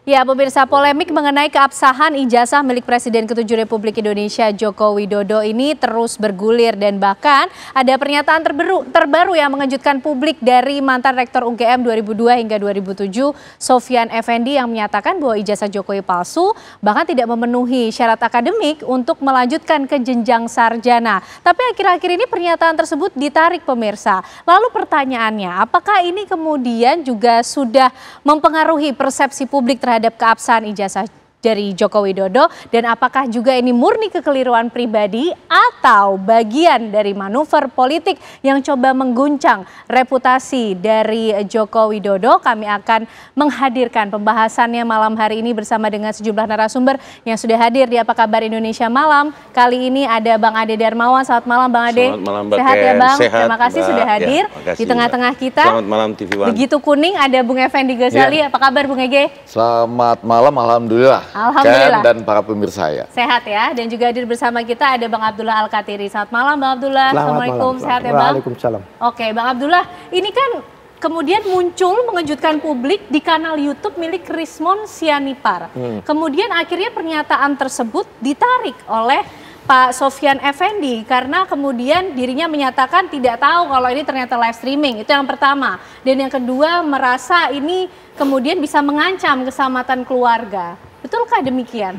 Ya, pemirsa, polemik mengenai keabsahan ijazah milik Presiden ke-7 Republik Indonesia Joko Widodo ini terus bergulir dan bahkan ada pernyataan terbaru yang mengejutkan publik dari mantan Rektor UGM 2002 hingga 2007 Sofyan Effendi yang menyatakan bahwa ijazah Jokowi palsu bahkan tidak memenuhi syarat akademik untuk melanjutkan ke jenjang sarjana. Tapi akhir-akhir ini pernyataan tersebut ditarik, pemirsa. Lalu pertanyaannya, apakah ini kemudian juga sudah mempengaruhi persepsi publik terhadap keabsahan ijazah dari Joko Widodo, dan apakah juga ini murni kekeliruan pribadi atau bagian dari manuver politik yang coba mengguncang reputasi dari Joko Widodo? Kami akan menghadirkan pembahasannya malam hari ini bersama dengan sejumlah narasumber yang sudah hadir di Apa Kabar Indonesia Malam. Kali ini ada Bang Ade Darmawan. Selamat malam Bang Ade. Selamat malam Mbak Sehat Ken. ya Bang? Sehat, terima kasih Mbak. sudah hadir Ya, di tengah-tengah kita. Selamat malam TV One. Begitu kuning ada Bung Effendi Ghazali. Apa kabar Bung Ege? Selamat malam, alhamdulillah. Alhamdulillah. Ken dan para pemirsa ya. Sehat ya, dan juga hadir bersama kita ada Bang Abdullah Al-Katiri. Selamat malam Bang Abdullah. Assalamualaikum, sehat ya Bang? Waalaikumsalam. Oke Bang Abdullah, ini kan kemudian muncul mengejutkan publik di kanal YouTube milik Rismon Sianipar. Kemudian akhirnya pernyataan tersebut ditarik oleh Pak Sofyan Effendi karena kemudian dirinya menyatakan tidak tahu kalau ini ternyata live streaming. Itu yang pertama. Dan yang kedua, merasa ini kemudian bisa mengancam keselamatan keluarga. Betulkah demikian?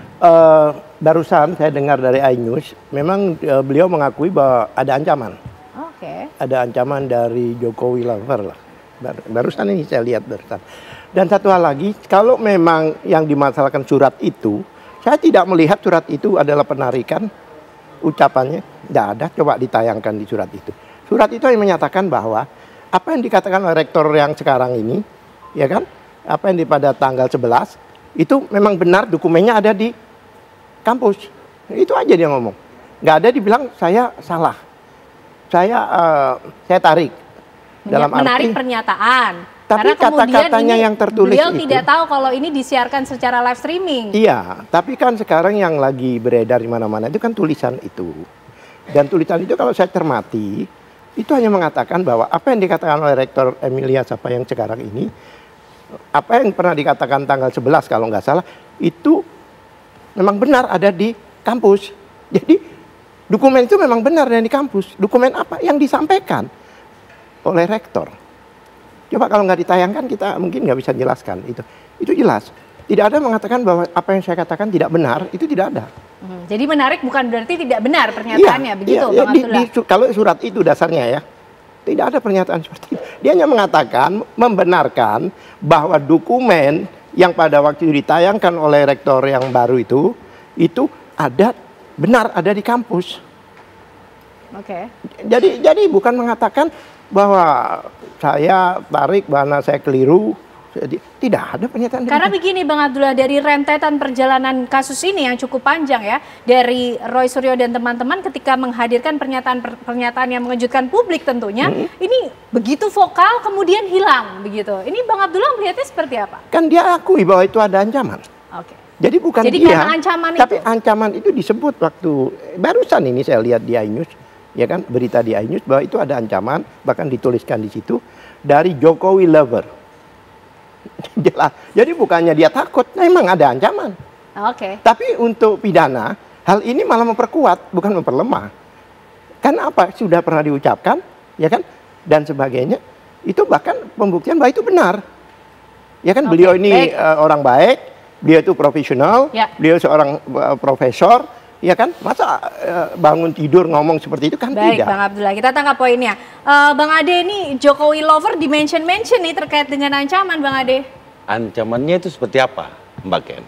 Barusan saya dengar dari iNews, memang beliau mengakui bahwa ada ancaman. Oke. Ada ancaman dari Jokowi lover lah. Barusan ini saya lihat barusan. Dan satu hal lagi, kalau memang yang dimasalahkan surat itu, saya tidak melihat surat itu adalah penarikan ucapannya. Tidak ada, coba ditayangkan di surat itu. Surat itu yang menyatakan bahwa apa yang dikatakan oleh rektor yang sekarang ini, ya kan? Apa yang pada tanggal 11, itu memang benar, dokumennya ada di kampus. Itu aja dia ngomong. Nggak ada dibilang saya salah. Saya tarik. Dalam menarik arti, pernyataan. Tapi kata-katanya yang tertulis beliau itu, tidak tahu kalau ini disiarkan secara live streaming. Iya, tapi kan sekarang yang lagi beredar di mana-mana itu kan tulisan itu. Dan tulisan itu kalau saya cermati, itu hanya mengatakan bahwa apa yang dikatakan oleh Rektor Emilia Sapa yang sekarang ini, apa yang pernah dikatakan tanggal 11 kalau nggak salah, itu memang benar ada di kampus. Jadi dokumen itu memang benar ada di kampus. Dokumen apa yang disampaikan oleh rektor. Coba kalau nggak ditayangkan kita mungkin nggak bisa jelaskan itu. Itu jelas. Tidak ada mengatakan bahwa apa yang saya katakan tidak benar, itu tidak ada. Jadi menarik bukan berarti tidak benar pernyataannya, begitu Bang Abdullah? Kalau surat itu dasarnya ya, tidak ada pernyataan seperti itu. Dia hanya mengatakan, membenarkan bahwa dokumen yang pada waktu itu ditayangkan oleh rektor yang baru itu ada, benar ada di kampus. Oke. Jadi bukan mengatakan bahwa saya tarik, bahwa saya keliru. Tidak ada pernyataan. Karena begini Bang Abdullah, dari rentetan perjalanan kasus ini yang cukup panjang ya, dari Roy Suryo dan teman-teman ketika menghadirkan pernyataan yang mengejutkan publik tentunya, ini begitu vokal kemudian hilang begitu. Ini Bang Abdullah melihatnya seperti apa? Kan dia akui bahwa itu ada ancaman. Oke. Jadi bukan Jadi dia, karena ancaman tapi itu. ancaman itu disebut waktu barusan ini saya lihat di iNews, ya kan, berita di iNews bahwa itu ada ancaman, bahkan dituliskan di situ dari Jokowi lover. Jelas. Jadi bukannya dia takut, memang ada ancaman. Oke. Tapi untuk pidana, hal ini malah memperkuat, bukan memperlemah. Kan apa sudah pernah diucapkan, ya kan, dan sebagainya. Itu bahkan pembuktian bahwa itu benar. Ya kan, beliau ini orang baik, beliau itu profesional, ya. Beliau seorang profesor, ya kan, masa bangun tidur ngomong seperti itu kan. Baik, tidak. Bang Abdullah, kita tangkap poinnya. Bang Ade, ini Jokowi lover di-mention nih terkait dengan ancaman Bang Ade. Ancamannya itu seperti apa Mbak Ken?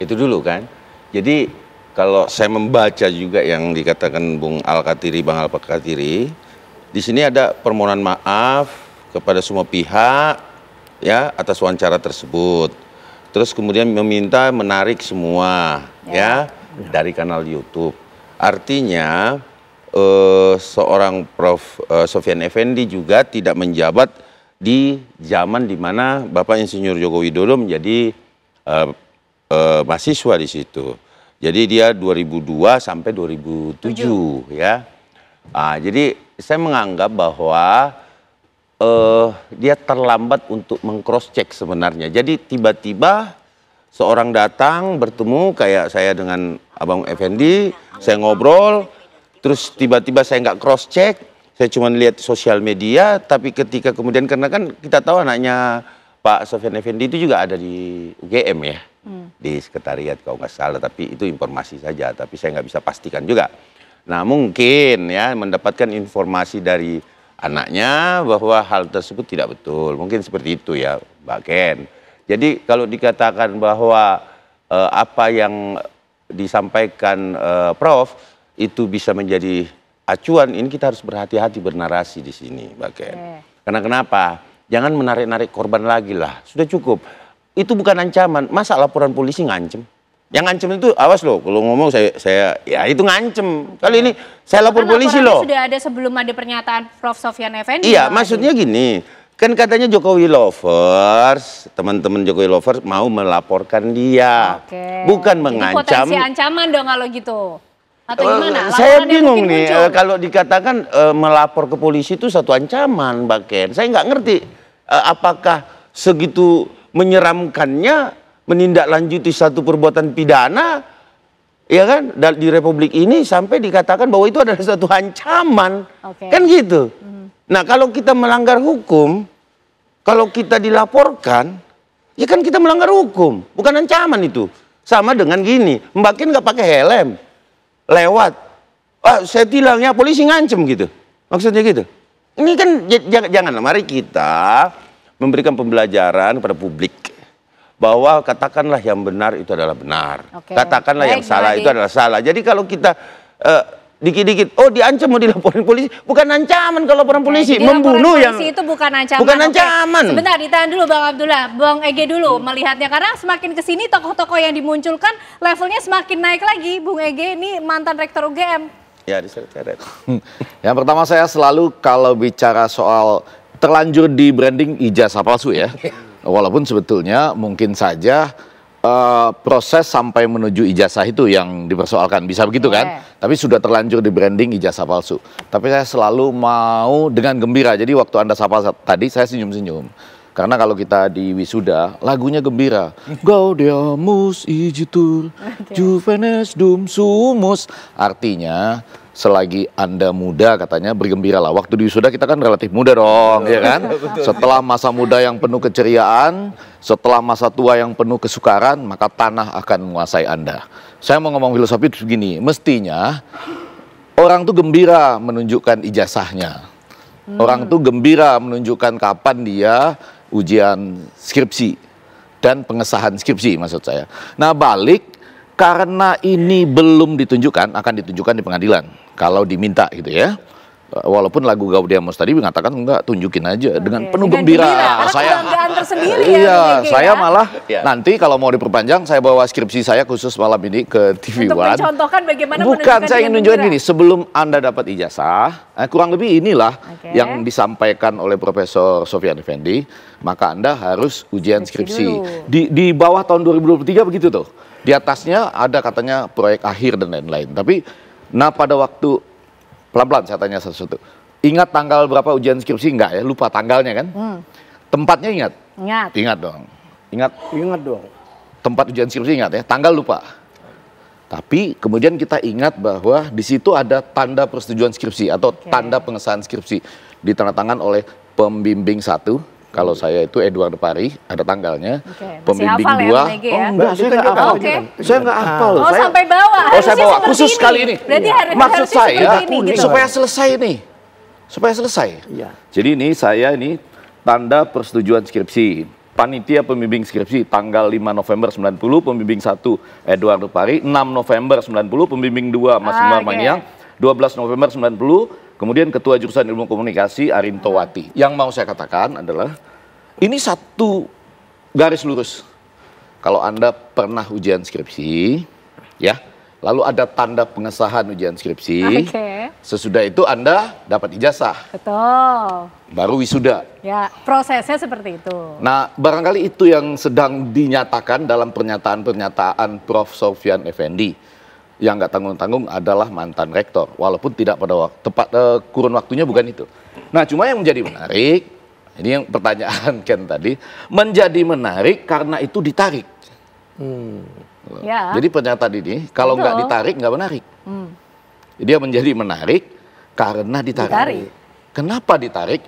Itu dulu kan. Jadi kalau saya membaca juga yang dikatakan Bung Al-Katiri, Bang Al-Katiri, di sini ada permohonan maaf kepada semua pihak ya atas wawancara tersebut. Terus kemudian meminta menarik semua ya dari kanal YouTube. Artinya seorang Prof. Sofyan Effendi juga tidak menjabat di zaman di mana Bapak Insinyur Joko Widodo menjadi mahasiswa di situ. Jadi dia 2002 sampai 2007 ya. Jadi saya menganggap bahwa dia terlambat untuk meng-cross check sebenarnya. Jadi tiba-tiba seorang datang bertemu kayak saya dengan Abang Effendi, saya ngobrol, terus tiba-tiba saya nggak cross check, saya cuma lihat sosial media, tapi ketika kemudian karena kan kita tahu anaknya Pak Sofyan Effendi itu juga ada di UGM ya, di sekretariat kalau nggak salah, tapi itu informasi saja, tapi saya nggak bisa pastikan juga. Nah mungkin ya mendapatkan informasi dari anaknya bahwa hal tersebut tidak betul, mungkin seperti itu ya Mbak Ken. Jadi kalau dikatakan bahwa apa yang disampaikan Prof itu bisa menjadi acuan, ini kita harus berhati-hati bernarasi di sini, Mbak Ken. Karena kenapa? Jangan menarik-narik korban lagi lah, sudah cukup. Itu bukan ancaman, masa laporan polisi ngancem? Yang ngancem itu, awas loh, kalau ngomong saya ya itu ngancem. Kali ini saya lapor polisi loh. Sudah ada sebelum ada pernyataan Prof Sofyan Effendi. Iya, maksudnya gini. Kan katanya Jokowi lovers, teman-teman Jokowi lovers mau melaporkan dia, bukan mengancam. Jadi potensi ancaman dong kalau gitu, atau gimana? Saya bingung nih, kalau dikatakan melapor ke polisi itu satu ancaman, Mbak Ken. Saya nggak ngerti apakah segitu menyeramkannya menindaklanjuti satu perbuatan pidana, ya kan, di Republik ini sampai dikatakan bahwa itu adalah satu ancaman, kan gitu. Nah kalau kita melanggar hukum, kalau kita dilaporkan, ya kan kita melanggar hukum, bukan ancaman itu. Sama dengan gini, Mbak Ken nggak pakai helm, lewat, saya tilangnya polisi ngancem gitu, maksudnya gitu. Ini kan jangan, mari kita memberikan pembelajaran kepada publik bahwa katakanlah yang benar itu adalah benar, katakanlah yang salah itu adalah salah. Jadi kalau kita dikit-dikit, oh diancam mau dilaporin polisi, bukan ancaman kalau laporan polisi, membunuh yang polisi itu bukan ancaman. Bukan ancaman. Sebentar, ditahan dulu Bang Abdullah, Bang Ege dulu melihatnya, karena semakin kesini tokoh-tokoh yang dimunculkan levelnya semakin naik lagi. Bung Ege ini mantan rektor UGM. Ya diseret-seret. Yang pertama, saya selalu kalau bicara soal terlanjur di branding ijazah palsu ya, walaupun sebetulnya mungkin saja proses sampai menuju ijazah itu yang dipersoalkan, bisa begitu kan? Tapi sudah terlanjur di branding ijazah palsu. Tapi saya selalu mau dengan gembira. Jadi waktu Anda sapa tadi saya senyum-senyum. Karena kalau kita di wisuda, lagunya gembira. Gaudeamus igitur, juvenes dum sumus. Artinya selagi Anda muda katanya bergembiralah. Waktu di wisuda kita kan relatif muda dong, ya kan? Setelah masa muda yang penuh keceriaan, setelah masa tua yang penuh kesukaran, maka tanah akan menguasai Anda. Saya mau ngomong filosofi begini, mestinya orang tuh gembira menunjukkan ijazahnya. Orang tuh gembira menunjukkan kapan dia ujian skripsi dan pengesahan skripsi maksud saya. Nah balik, karena ini belum ditunjukkan, akan ditunjukkan di pengadilan kalau diminta gitu ya. Walaupun lagu Gaudeamus tadi mengatakan enggak, tunjukin aja dengan penuh gembira. Saya iya, saya malah nanti kalau mau diperpanjang saya bawa skripsi saya khusus malam ini ke TV One. Untuk mencontohkan bagaimana bukan saya ingin nunjukin gini, sebelum Anda dapat ijazah, kurang lebih inilah yang disampaikan oleh Profesor Sofyan Effendi, maka Anda harus ujian skripsi. Di bawah tahun 2023 begitu tuh. Di atasnya ada katanya proyek akhir dan lain-lain. Tapi nah pada waktu pelan-pelan saya tanya sesuatu. Ingat tanggal berapa ujian skripsi? Enggak ya, lupa tanggalnya kan? Tempatnya ingat? Ingat. Ingat dong. Ingat dong. Tempat ujian skripsi ingat ya, tanggal lupa. Tapi kemudian kita ingat bahwa di situ ada tanda persetujuan skripsi atau tanda pengesahan skripsi. Ditandatangan oleh pembimbing 1. Kalau saya itu Edward Pari, ada tanggalnya. Pembimbing 2, oh enggak, saya nggak hafal. Saya nggak hafal. Oh sampai bawah. Oh saya bawa khusus kali ini. Maksud saya gitu. supaya selesai nih, supaya selesai. Jadi ini saya ini tanda persetujuan skripsi. Panitia pembimbing skripsi tanggal 5 November 90, pembimbing 1 Edward Pari, 6 November 90, pembimbing 2 Mas Umar Mangyang, 12 November 90. Kemudian Ketua Jurusan Ilmu Komunikasi Arinto Wati. Yang mau saya katakan adalah ini satu garis lurus. Kalau Anda pernah ujian skripsi, ya, lalu ada tanda pengesahan ujian skripsi, sesudah itu Anda dapat ijazah. Betul. Baru wisuda. Ya, prosesnya seperti itu. Nah, barangkali itu yang sedang dinyatakan dalam pernyataan-pernyataan Prof. Sofyan Effendi. Yang nggak tanggung-tanggung adalah mantan rektor, walaupun tidak pada kurun waktunya bukan itu. Nah, cuma yang menjadi menarik, ini yang pertanyaan Ken tadi, menjadi menarik karena itu ditarik. Ya. Jadi pernyataan ini kalau nggak Betul. ditarik nggak menarik. Dia menjadi menarik karena ditarik. Kenapa ditarik?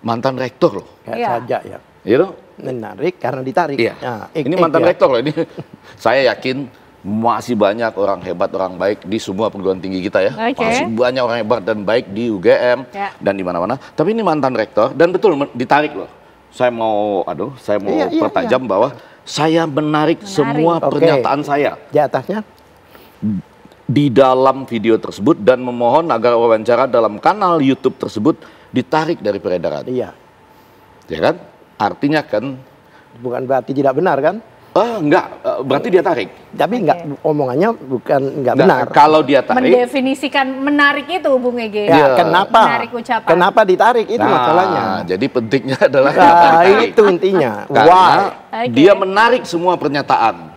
Mantan rektor loh. Kayak Iya. saja ya. Gitu? Menarik karena ditarik. Iya. Nah, Ini mantan ya. rektor loh ini. Saya yakin masih banyak orang hebat, orang baik di semua perguruan tinggi kita ya. Oke. Masih banyak orang hebat dan baik di UGM Ya. dan di mana-mana. Tapi ini mantan rektor dan betul ditarik loh. Saya mau Iya, pertajam bahwa saya menarik semua Oke. pernyataan saya Di atasnya? di dalam video tersebut dan memohon agar wawancara dalam kanal YouTube tersebut ditarik dari peredaran. Iya. Ya kan? Artinya kan Bukan berarti tidak benar kan? enggak, berarti dia tarik. Tapi enggak, omongannya bukan enggak Nah, benar. kalau dia tarik, Mendefinisikan menarik itu, Bung Ege. Ya, Iya. kenapa? Menarik ucapan. Kenapa ditarik itu masalahnya. Jadi pentingnya adalah Nah, ditarik. itu intinya. Karena Why? Oke. dia menarik semua pernyataan.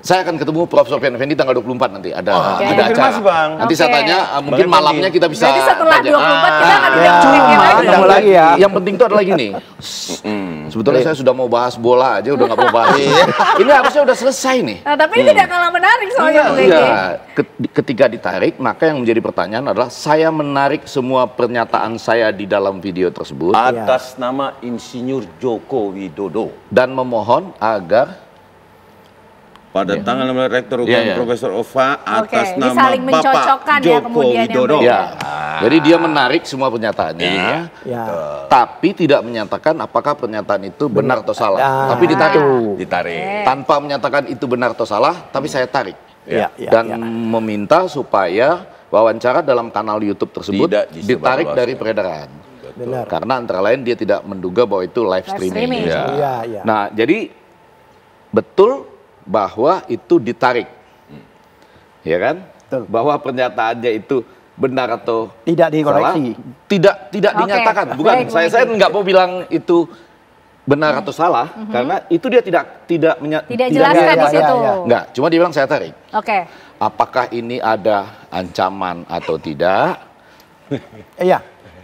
Saya akan ketemu Prof. Sofian Effendi tanggal 24 nanti ada Oke. acara. Konfirmasi, Bang. Nanti saya Oke. tanya mungkin Bang malamnya Effendi. kita bisa Berarti setelah tanya. 24 kita akan Ya, undang Bung Ege lagi. undang lagi ya. Yang penting itu adalah gini. Sebetulnya saya sudah mau bahas bola aja udah nggak mau bahas ini. Ini harusnya udah selesai nih. Nah, tapi ini tidak kalah menarik soalnya Bung Ege. Iya, ketika ditarik maka yang menjadi pertanyaan adalah saya menarik semua pernyataan saya di dalam video tersebut Atas nama Insinyur Joko Widodo. dan memohon agar Pada tanggal 16 Rektor UGM Iya, iya. Profesor Ova atas Oke, ini nama saling Bapak mencocokkan ya Joko kemudian yang Widodo. berbeda. ya. Jadi dia menarik semua pernyataannya, Ya. tapi tidak menyatakan apakah pernyataan itu benar atau salah. Ah, Tapi ditarik. Ditarik. Tanpa menyatakan itu benar atau salah, tapi saya tarik. Ya, ya, Dan ya. meminta supaya wawancara dalam kanal YouTube tersebut Tidak ditarik disebarluaskan. dari peredaran. Benar. Karena antara lain dia tidak menduga bahwa itu live streaming. streaming. Ya. Iya, iya. Nah, jadi betul bahwa itu ditarik. Ya kan? Betul. Bahwa pernyataannya itu benar atau Tidak dikoreksi. salah, tidak Oke, dinyatakan. Bukan, baik, saya Bung Ege. nggak mau bilang itu benar atau salah karena itu dia tidak Tidak Tidak, jelaskan ya, di ya, situ. ya. Enggak, cuma dia bilang saya tarik. Oke. Apakah ini ada ancaman atau tidak? Iya.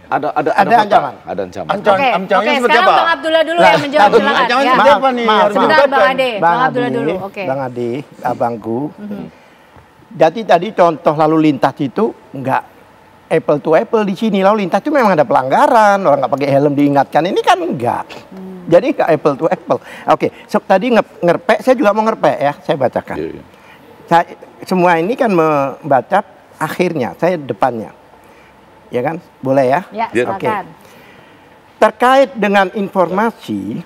Ada Ada ancaman. Ada ancaman. Ancaman. Oke, Ancamannya oke. seperti Sekarang apa? Bang Abdullah dulu yang menjawab, silakan. Ancamannya Ya. seperti apa nih? Harus Sebentar Bang diungkapkan. Ade, Bang Abdullah dulu. Oke. Bang Ade, abangku. Jadi tadi contoh lalu lintas itu enggak apple to apple di sini. Lalu lintas itu memang ada pelanggaran, orang nggak pakai helm diingatkan. Ini kan enggak. Jadi enggak apple to apple. Oke, tadi ngerpek, saya juga mau ngerpek ya, saya bacakan. Iya, iya. Semua ini kan membaca akhirnya, saya depannya. Ya kan? Boleh ya? Ya, Ya, silakan. Terkait dengan informasi,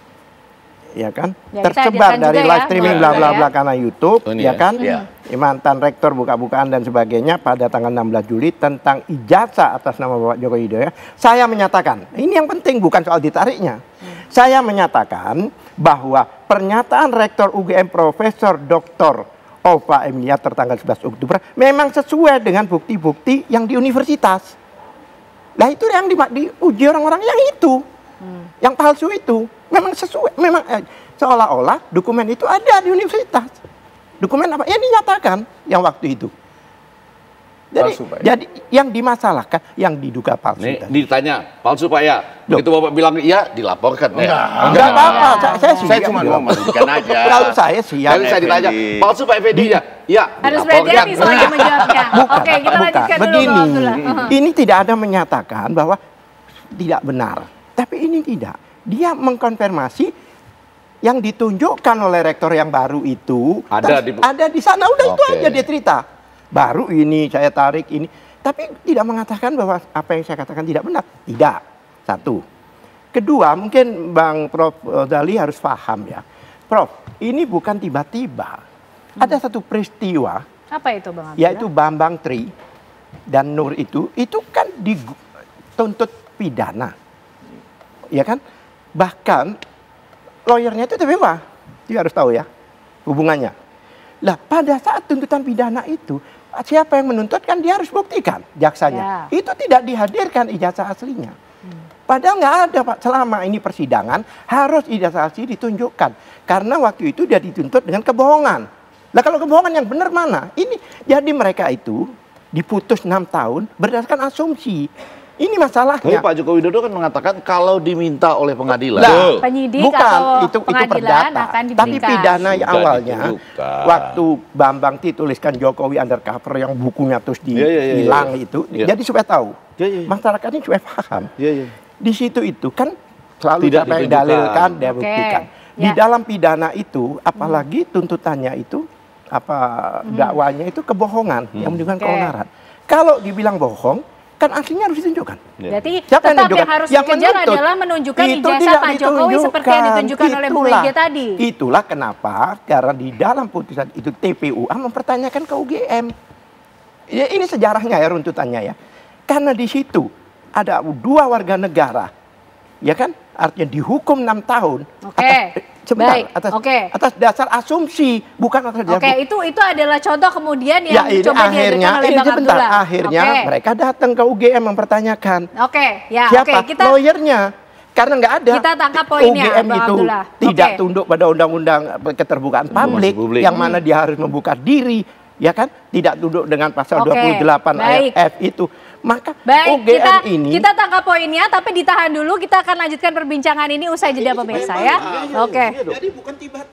ya kan, Ya, kita tersebar hadirkan dari juga live ya, streaming boleh bla bla ya. bla karena YouTube, Oh, ini ya ya? kan, Iya. mantan rektor buka-bukaan dan sebagainya pada tanggal 16 Juli tentang ijazah atas nama Bapak Joko Widodo. Saya menyatakan, ini yang penting bukan soal ditariknya. Saya menyatakan bahwa pernyataan Rektor UGM Profesor Dr. Ova Emilia tertanggal 11 Oktober memang sesuai dengan bukti-bukti yang di universitas. Nah itu yang diuji orang-orang yang itu, yang palsu itu, memang sesuai, memang seolah-olah dokumen itu ada di universitas. Dokumen apa? Ya dinyatakan yang waktu itu. Palsu, Pak, ya? Jadi yang dimasalahkan, yang diduga palsu. Nih tadi. ditanya, palsu Pak ya? Loh. Begitu Bapak bilang iya, dilaporkan ya. Enggak apa-apa, saya Saya cuma mau memastikan aja. Kalau saya siap. Lalu saya ditanya, Effendi. palsu Pak Effendi ya? Iya, Harus dilaporkan. berhati-hati soalnya menjawabnya. Oke, kita lanjutkan dulu Begini, Bang Abdullah. ini tidak ada menyatakan bahwa tidak benar. Tapi ini tidak. Dia mengkonfirmasi yang ditunjukkan oleh rektor yang baru itu ada di sana. Udah itu Oke. aja dia cerita. Baru ini saya tarik ini. Tapi tidak mengatakan bahwa apa yang saya katakan tidak benar. Tidak. Satu. Kedua, mungkin Bang Prof. Dali harus paham ya. Prof, ini bukan tiba-tiba. Ada satu peristiwa, Apa itu Bang Abdullah? yaitu Bambang Tri dan Nur itu kan dituntut pidana. Ya kan? Bahkan lawyernya itu TBWA. Dia harus tahu ya hubungannya. Lah pada saat tuntutan pidana itu, siapa yang menuntut kan dia harus buktikan jaksanya. Ya. Itu tidak dihadirkan ijazah aslinya. Padahal nggak ada Pak, selama ini persidangan harus ijazah asli ditunjukkan. Karena waktu itu dia dituntut dengan kebohongan. Nah kalau kebohongan yang benar mana? Ini jadi mereka itu diputus 6 tahun berdasarkan asumsi. Ini masalahnya. Pak Joko Widodo kan mengatakan kalau diminta oleh pengadilan. Lah, penyidik bukan, atau itu pengadilan perdata. akan Tapi diberikan. pidana yang Sudah awalnya, ditunjukkan. waktu Bambang dituliskan Jokowi undercover yang bukunya terus Iya. hilang itu, Iya. jadi supaya tahu. Iya. Masyarakat ini supaya paham. Iya. Di situ itu kan selalu Tidak siapa yang ditunjukkan. dalilkan, dia Oke. buktikan. Di Ya. dalam pidana itu, apalagi tuntutannya itu, dakwanya itu kebohongan yang menunjukkan Oke. keonaran. Kalau dibilang bohong, kan aslinya harus ditunjukkan. Berarti Siapa tetap yang menunjukkan? harus Yang dikejar menuntut. adalah menunjukkan Itu ijazah tidak Pak Jokowi seperti yang ditunjukkan oleh Bung Itulah. Ege tadi. Itulah kenapa, karena di dalam putusan itu TPUA mempertanyakan ke UGM. Ya, ini sejarahnya ya, runtutannya ya. Karena di situ ada 2 warga negara, ya kan? Artinya dihukum 6 tahun. Oke. Baik. Atas dasar asumsi, bukan atas dasar Oke, itu adalah contoh kemudian ya, yang ini coba dihadirkan oleh Bang sebentar, Abdullah. akhirnya Oke. mereka datang ke UGM mempertanyakan. Oke, ya, Siapa? oke, kita Lawyernya. Karena nggak ada. Kita tangkap poinnya, UGM Bang itu Abdullah. tidak Oke. tunduk pada undang-undang keterbukaan publik, publik. yang mana dia harus membuka diri, ya kan? Tidak tunduk dengan pasal Oke, 28 ayat baik. F itu. Maka Baik, UGM ini kita tangkap poinnya, tapi ditahan dulu. Kita akan lanjutkan perbincangan ini usai jeda pemirsa ya. Oke. jadi bukan tiba